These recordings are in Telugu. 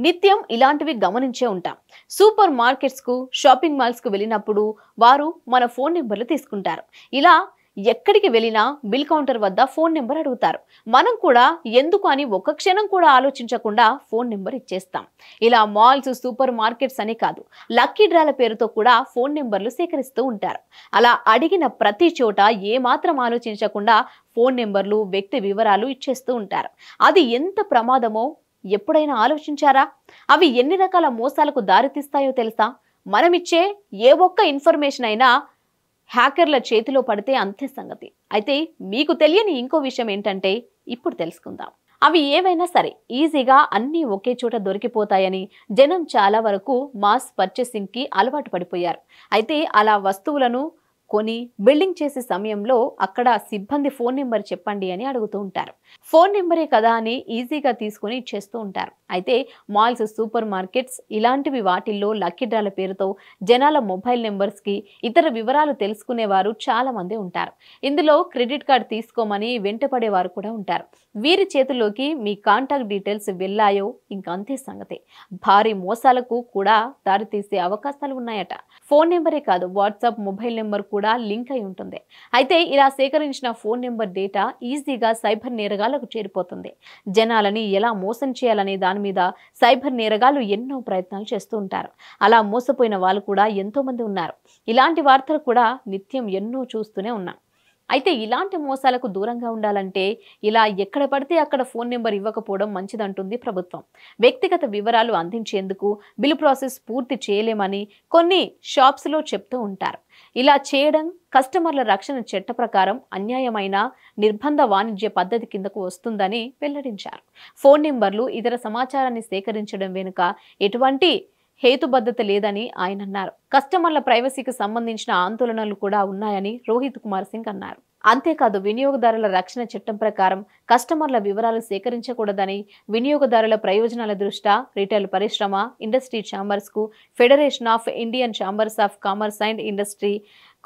నిత్యం ఇలాంటివి గమనించే ఉంటాం. సూపర్ మార్కెట్స్ కు, షాపింగ్ మాల్స్ కు వెళ్ళినప్పుడు వారు మన ఫోన్ నెంబర్లు తీసుకుంటారు. ఇలా ఎక్కడికి వెళ్ళినా బిల్ కౌంటర్ వద్ద ఫోన్ నెంబర్ అడుగుతారు. మనం కూడా ఎందుకు అని ఒక్క క్షణం కూడా ఆలోచించకుండా ఫోన్ నెంబర్ ఇచ్చేస్తాం. ఇలా మాల్స్, సూపర్ మార్కెట్స్ అని కాదు, లక్కీ డ్రాల పేరుతో కూడా ఫోన్ నెంబర్లు సేకరిస్తూ ఉంటారు. అలా అడిగిన ప్రతి చోట ఏమాత్రం ఆలోచించకుండా ఫోన్ నెంబర్లు, వ్యక్తి వివరాలు ఇచ్చేస్తూ ఉంటారు. అది ఎంత ప్రమాదమో ఎప్పుడైనా ఆలోచించారా? అవి ఎన్ని రకాల మోసాలకు దారితీస్తాయో తెలుసా? మనమిచ్చే ఏ ఒక్క ఇన్ఫర్మేషన్ అయినా హ్యాకర్ల చేతిలో పడితే అంతే సంగతి. అయితే మీకు తెలియని ఇంకో విషయం ఏంటంటే ఇప్పుడు తెలుసుకుందాం. అవి ఏవైనా సరే ఈజీగా అన్నీ ఒకే చోట దొరికిపోతాయని జనం చాలా వరకు మాస్ పర్చేసింగ్ కి అలవాటు పడిపోయారు. అయితే అలా వస్తువులను కొని బిల్డింగ్ చేసే సమయంలో అక్కడ సిబ్బంది ఫోన్ నెంబర్ చెప్పండి అని అడుగుతూ ఉంటారు. ఫోన్ నెంబరే కదా అని ఈజీగా తీసుకుని ఇచ్చేస్తూ ఉంటారు. అయితే మాల్స్, సూపర్ మార్కెట్స్ ఇలాంటివి వాటిల్లో లక్కీ డ్రాల పేరుతో జనాల మొబైల్ నెంబర్స్ కి ఇతర వివరాలు తెలుసుకునేవారు చాలా మంది ఉంటారు. ఇందులో క్రెడిట్ కార్డ్ తీసుకోమని వెంటపడేవారు కూడా ఉంటారు. వీరి చేతుల్లోకి మీ కాంటాక్ట్ డీటెయిల్స్ వెళ్ళాయో ఇంకా అంతే సంగతి. భారీ మోసాలకు కూడా దారితీసే అవకాశాలు ఉన్నాయట. ఫోన్ నెంబరే కాదు, వాట్సాప్ మొబైల్ నెంబర్ కూడా లింక్ అయి ఉంటుంది. అయితే ఇలా సేకరించిన ఫోన్ నెంబర్ డేటా ఈజీగా సైబర్ నేరగాళ్లకు చేరిపోతుంది. జనాలని ఎలా మోసం చేయాలనే దాని మీద సైబర్ నేరగాళ్లు ఎన్నో ప్రయత్నాలు చేస్తూ ఉంటారు. అలా మోసపోయిన వాళ్ళు కూడా ఎంతో మంది ఉన్నారు. ఇలాంటి వార్తలు కూడా నిత్యం ఎన్నో చూస్తూనే ఉన్నాం. అయితే ఇలాంటి మోసాలకు దూరంగా ఉండాలంటే ఇలా ఎక్కడ పడితే అక్కడ ఫోన్ నెంబర్ ఇవ్వకపోవడం మంచిదంటుంది ప్రభుత్వం. వ్యక్తిగత వివరాలు అందించేందుకు బిల్ ప్రాసెస్ పూర్తి చేయలేమని కొన్ని షాప్స్లో చెప్తూ ఉంటారు. ఇలా చేయడం కస్టమర్ల రక్షణ చట్ట ప్రకారం అన్యాయమైన నిర్బంధ వాణిజ్య పద్ధతి కిందకు వస్తుందని వెల్లడించారు. ఫోన్ నెంబర్లు, ఇతర సమాచారాన్ని సేకరించడం వెనుక ఎటువంటి హేతుబద్ధత లేదని ఆయన అన్నారు. కస్టమర్ల ప్రైవసీకి సంబంధించిన ఆందోళనలు కూడా ఉన్నాయని రోహిత్ కుమార్ సింగ్ అన్నారు. అంతేకాదు, వినియోగదారుల రక్షణ చట్టం ప్రకారం కస్టమర్ల వివరాలు సేకరించకూడదని, వినియోగదారుల ప్రయోజనాల దృష్ట్యా రిటైల్ పరిశ్రమ, ఇండస్ట్రీ ఛాంబర్స్ కు federation of Indian chambers of commerce and industry,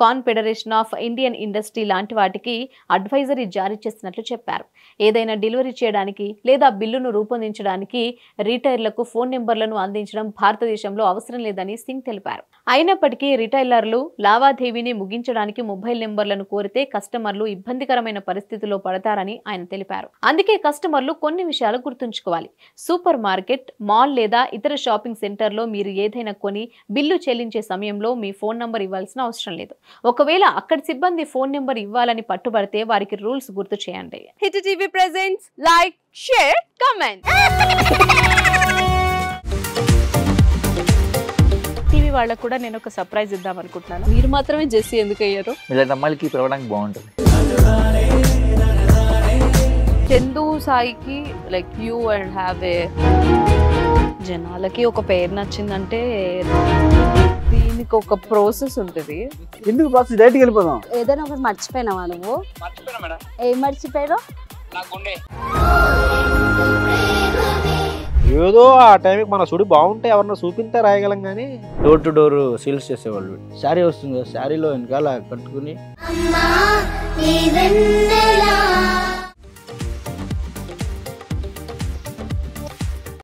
confederation of Indian industry లాంటి వాటికి అడ్వైజరీ జారీ చేసినట్లు చెప్పారు. ఏదైనా డెలివరీ చేయడానికి లేదా బిల్లును రూపొందించడానికి రిటైలర్లకు ఫోన్ నెంబర్లను అందించడం భారతదేశంలో అవసరం లేదని సింగ్ తెలిపారు. అయినప్పటికీ రిటైలర్లు లావాదేవీని ముగించడానికి మొబైల్ నెంబర్లను కోరితే కస్టమర్లు ఇబ్బందికరమైన పరిస్థితుల్లో పడతారని ఆయన తెలిపారు. అందుకే కస్టమర్లు కొన్ని విషయాలు గుర్తుంచుకోవాలి. సూపర్ మార్కెట్, మాల్ లేదా ఇతర షాపింగ్ సెంటర్లో మీరు ఏదైనా కొని బిల్లు చెల్లించే సమయంలో మీ ఫోన్ నంబర్ ఇవ్వాల్సిన అవసరం లేదు. ఒకవేళ అక్కడి సిబ్బంది ఫోన్ నెంబర్ ఇవ్వాలని పట్టుబడితే వారికి రూల్స్ గుర్తు చేయండి. Hit TV presents like, share, comment. TV వాళ్ళకు కూడా నేను ఒక సర్ప్రైజ్ ఇద్దాం అనుకుంటున్నాను. మీరు మాత్రమే జెస్సీ ఎందుకు అయ్యారు? ఇలాంటి అమ్మాయిలకి పిలవడానికి బాగుంటుంది. చందు సాయికి like you and have a జనాలకి ఒక పేరు నచ్చిందంటే దీనికి ఒక ప్రాసెస్ ఉంటుంది. ఎందుకు ప్రాసెస్? డైరెక్ట్‌గా వెళ్ళిపోదాం. ఏదైనా ఒకటి మర్చిపోయినావా నువ్వు? మర్చిపోయినా మేడం. ఏం మర్చిపోయావు? నా గుండె. ఏదో ఆ టైంకి మన సుడి బాగుంటే ఎవరన్నా చూపిస్తే రాయగలం కానీ డోర్ టు డోర్ సేల్స్ చేసేవాళ్ళు. శారీ వస్తుంది, శారీలో వెనకాల కట్టుకుని